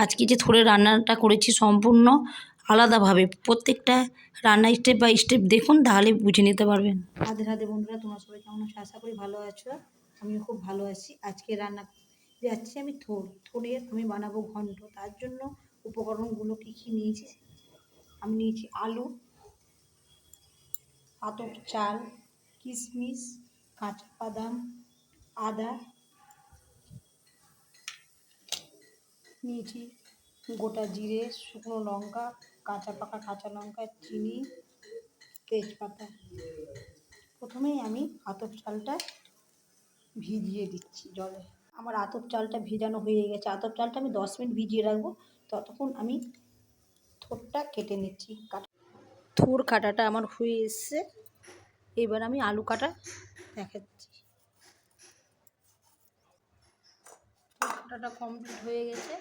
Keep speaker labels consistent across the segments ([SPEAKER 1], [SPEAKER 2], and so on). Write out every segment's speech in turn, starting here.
[SPEAKER 1] আজকে যে থোড়ের রান্নাটা করেছি সম্পূর্ণ আলাদাভাবে, প্রত্যেকটা রান্না স্টেপ বাই স্টেপ দেখুন, তাহলে বুঝে নিতে পারবেন। রাধে রাধে বন্ধুরা, তোমরা সবাই কেমন আছো? আশা করি ভালো আছো। আমিও খুব ভালো আছি। আজকে রান্না যাচ্ছি আমি থোড়ের আমি বানাবো ঘন্ট। তার জন্য উপকরণগুলো কী কী নিয়েছি, আমি নিয়েছি আলু, আতপ চাল, কিশমিশ, কাঁচা বাদাম, আদা, নিয়েছি গোটা জিরে, শুকনো লঙ্কা, কাঁচা পাকা কাঁচা লঙ্কা, চিনি, তেজপাতা। প্রথমেই আমি আতপ চালটা ভিজিয়ে দিচ্ছি জলে। আমার আতপ চালটা ভিজানো হয়ে গেছে। আতপ চালটা আমি 10 মিনিট ভিজিয়ে রাখবো। ততক্ষণ আমি থোড়টা কেটে নিচ্ছি। থোড় কাটাটা আমার হয়ে এসছে। এবার আমি আলু কাটা দেখাচ্ছি। কাটাটা কমপ্লিট হয়ে গেছে।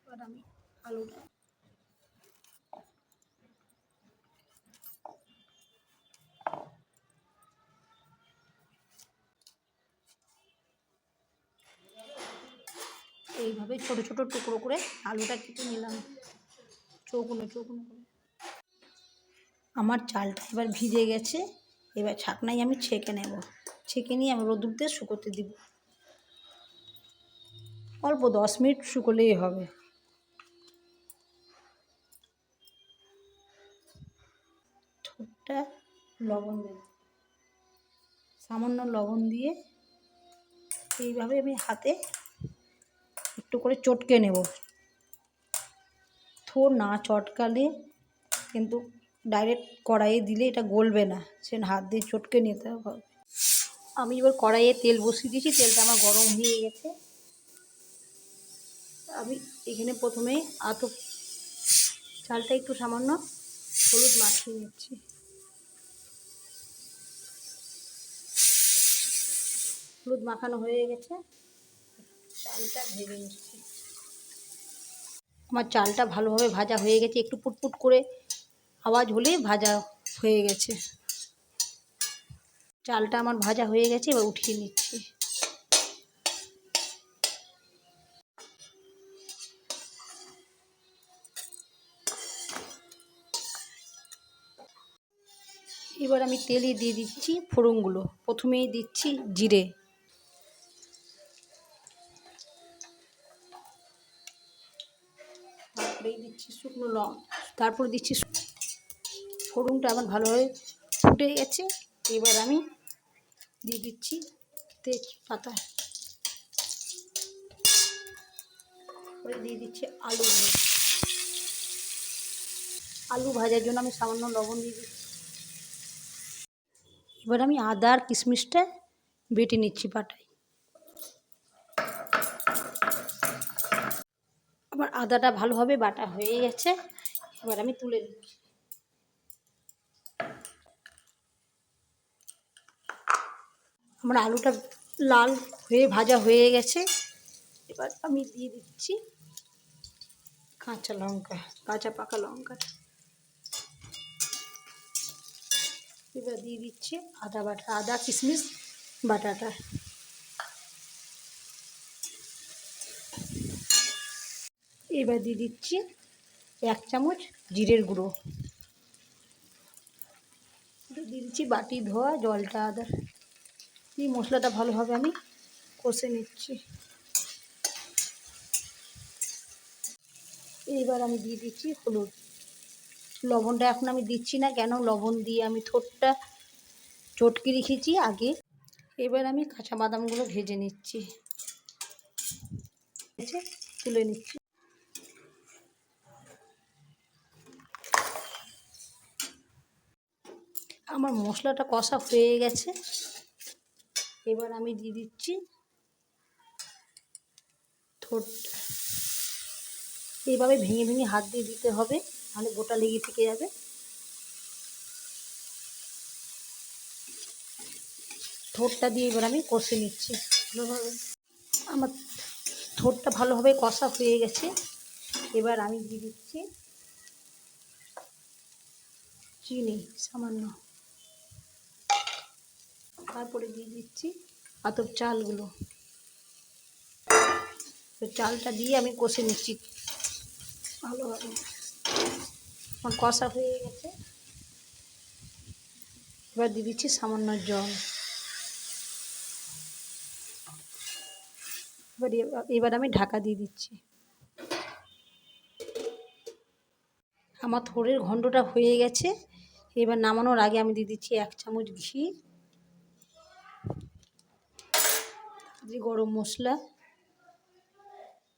[SPEAKER 1] এবার আমি আলুটা এইভাবে ছোট ছোট টুকরো করে আলুটা কেটে নিলাম চৌকোনো চৌকোনো করে। আমার চালটা এবার ভিজে গেছে। এবার ছাকনায় আমি ছেঁকে নেব। ছেঁকে নিয়ে আমি রোদ্দুরে শুকোতে দিব। অল্প 10 মিনিট শুকোলেই হবে। ঠোঁটটা লবণ দেব, সামান্য লবণ দিয়ে এইভাবে আমি হাতে একটু করে চটকে নেব। থোড় না চটকালে কিন্তু ডাইরেক্ট কড়াইয়ে দিলে এটা গলবে না, সে হাত দিয়ে চটকে নিতে হবে। আমি এবার কড়াইয়ে তেল বসিয়ে দিয়েছি। তেলটা আমার গরম হয়ে গেছে। আমি এখানে প্রথমেই আতপ চালটা একটু সামান্য হলুদ মাখিয়ে নিচ্ছি। হলুদ মাখানো হয়ে গেছে। চালটা ভেজে নিচ্ছি। আমার চালটা ভালোভাবে ভাজা হয়ে গেছে। একটু পুটপুট করে আওয়াজ হলেই ভাজা হয়ে গেছে। চালটা আমার ভাজা হয়ে গেছে। এবার উঠিয়ে নিচ্ছি। এবার আমি তেলে দিয়ে দিচ্ছি ফোড়নগুলো। প্রথমেই দিচ্ছি জিরে, তারপরেই দিচ্ছি শুকনো লঙ্কা, তারপরে দিচ্ছি ফোড়নটা আমার ভালোভাবে ফুটে গেছে। এবার আমি দিয়ে দিচ্ছি তেজপাতা, তারপরে দিয়ে দিচ্ছি আলুগুলো। আলু ভাজার জন্য আমি সামান্য লবণ দিয়ে দিচ্ছি। এবার আমি আদা আর কিশমিশটা বেটে নিচ্ছি পাটায়। আমার আদাটা ভালোভাবে বাটা হয়ে গেছে। এবার আমি তুলে দিচ্ছি। আমার আলুটা লাল হয়ে ভাজা হয়ে গেছে। এবার আমি দিয়ে দিচ্ছি কাঁচা লঙ্কা, কাঁচা পাকা লঙ্কাটা। এবার দিয়ে দিচ্ছি আদা বাটা, আদা কিশমিশ বাটাটা। এবার দিয়ে দিচ্ছি 1 চামচ জিরের গুঁড়ো। দিয়ে দিচ্ছি বাটি ধোয়া জলটা আদার। এই মশলাটা ভালোভাবে আমি কষে নিচ্ছি। এইবার আমি দিয়ে দিচ্ছি হলুদ। লবণটা এখন আমি দিচ্ছি না, কেন লবণ দিয়ে আমি থোড়টা চটকে রেখেছি আগে। এবার আমি কাঁচা বাদামগুলো ভেজে নিচ্ছি, তুলে নিচ্ছি। আমার মশলাটা কষা হয়ে গেছে। এবার আমি দিয়ে দিচ্ছি থোড়টা। এইভাবে ভেঙে ভেঙে হাত দিয়ে দিতে হবে, নাহলে গোটা লেগে থেকে যাবে। থোড়টা দিয়ে এবার আমি কষে নিচ্ছি ভালোভাবে। আমার থোড়টা ভালোভাবে কষা হয়ে গেছে। এবার আমি দিয়ে দিচ্ছি চিনি সামান্য, তারপরে দিয়ে দিচ্ছি আতপ চালগুলো। তো চালটা দিয়ে আমি কষে নিচ্ছি ভালোভাবে। আমার কষা হয়ে গেছে, এবার দিয়ে দিচ্ছি সামান্য জল। এবার আমি ঢাকা দিয়ে দিচ্ছি। আমার থোড়ের ঘন্টটা হয়ে গেছে। এবার নামানোর আগে আমি দিয়ে দিচ্ছি 1 চামচ ঘি, দিয়ে গরম মশলা,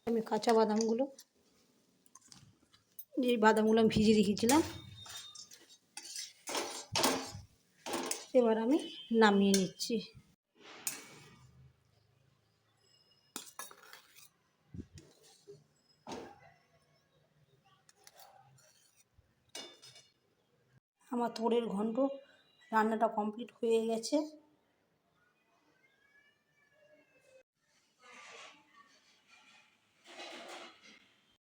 [SPEAKER 1] আমি কাঁচা বাদামগুলো, যে বাদামগুলো আমি ভিজিয়ে রেখেছিলাম, এবার আমি নামিয়ে নিচ্ছি। আমার থোড়ের ঘন্ট রান্নাটা কমপ্লিট হয়ে গেছে।